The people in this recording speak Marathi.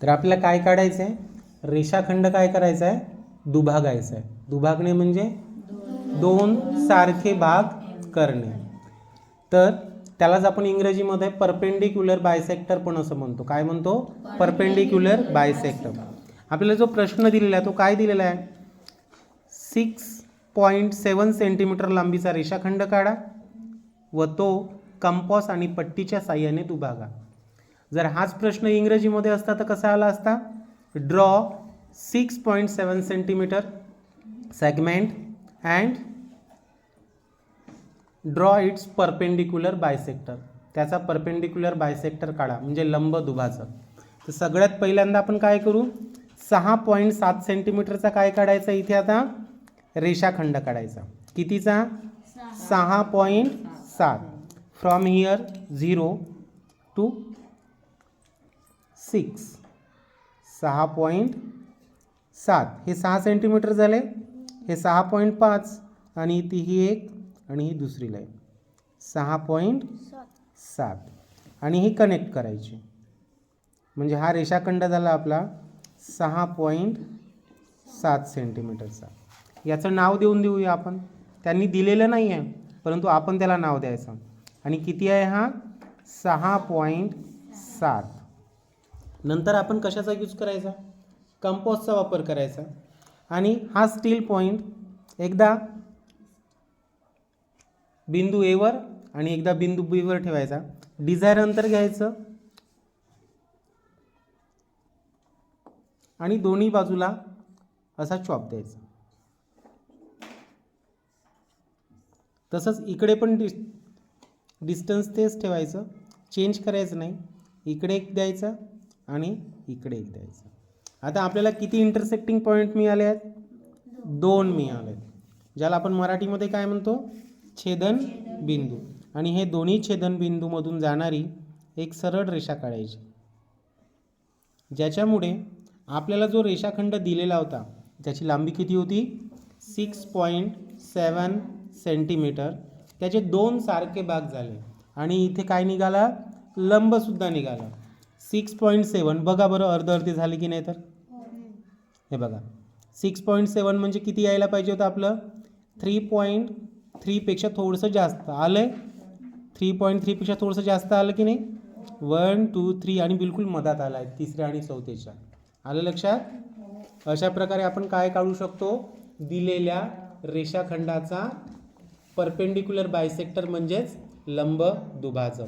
तर आपल्याला काय काढायचं आहे, रेषाखंड काय करायचा आहे, दुभागायचा आहे. दुभागणे म्हणजे दोन सारखे भाग करणे. तर त्यालाच आपण इंग्रजीमध्ये परपेंडिक्युलर बायसेक्टर पण असं म्हणतो. काय म्हणतो, परपेंडिक्युलर बायसेक्टर. आपल्याला जो प्रश्न दिलेला आहे तो काय दिलेला आहे, 6.7 सेंटीमीटर लांबीचा रेषाखंड काढा व तो कंपास आणि पट्टीच्या साह्याने दुभागा. जर हाच प्रश्न इंग्रजीमध्ये असता तर कसा आला असता, draw 6.7 centimetre segment and draw it's perpendicular bisector. त्याचा परपेंडिक्युलर बायसेक्टर काढा म्हणजे लंब दुभाजक. तर सगळ्यात पहिल्यांदा आपण काय करू, 6.7 सेंटीमीटरचा काय काढायचा, इथे आता रेषाखंड काढायचा. कितीचा, 6.7. From here 0 to 6. 6.7 हे 6 सेंटीमीटर झाले, हे 6.5 आणि ती ही एक आणि ही दुसरी लाईन 6.7 आणि ही कनेक्ट करायची. म्हणजे हा रेषाखंड झाला आपला 6.7 सेंटीमीटरचा. याचं नाव देऊया आपण. त्यांनी दिलेलं नाही आहे परंतु आपण त्याला नाव द्यायचं. आणि किती आहे हा, 6.7. नंतर आपण कशाचा यूज करायचा, कंपासचा वापर करायचा. आणि हा स्टील पॉईंट एकदा बिंदू ए वर आणि एकदा बिंदू बी वर ठेवायचा. डिझायर अंतर घ्यायचं आणि दोन्ही बाजूला असा चॉप द्यायचा. तसंच इकडे पण डिस्टन्स तेच ठेवायचं, चेंज करायचं नाही. इकडे एक द्यायचं आणि इकडे एक द्यायचं. आता आपल्याला किती इंटरसेक्टिंग पॉईंट मिळाले आहेत, 2 मिळाले आहेत, ज्याला आपण मराठीमध्ये काय म्हणतो, छेदन बिंदू. आणि हे दोन्ही छेदन बिंदूमधून जाणारी एक सरळ रेषा काढायची, ज्याच्यामुळे आपल्याला जो रेषाखंड दिलेला होता त्याची लांबी किती होती, 6.7 सेंटीमीटर. त्याचे 2 सारखे भाग झाले आणि इथे काय निघाला, लंब सुद्धा निघाला 6.7. बघा बरं अर्धे झाले की नाही. तर हे बघा 6.7 म्हणजे किती यायला पाहिजे होतं आपलं, 3.3 पेक्षा थोडंसं जास्त आलंय. 3.3 पेक्षा थोडंसं जास्त आलं की नाही, 1 2 3 आणि बिलकुल मधात आला आहे तिसऱ्या आणि चौथीच्या. आलं लक्षात. अशा प्रकारे आपण काय काढू शकतो, दिलेल्या रेषाखंडाचा परपेंडिक्युलर बायसेक्टर म्हणजेच लंब दुभाजक.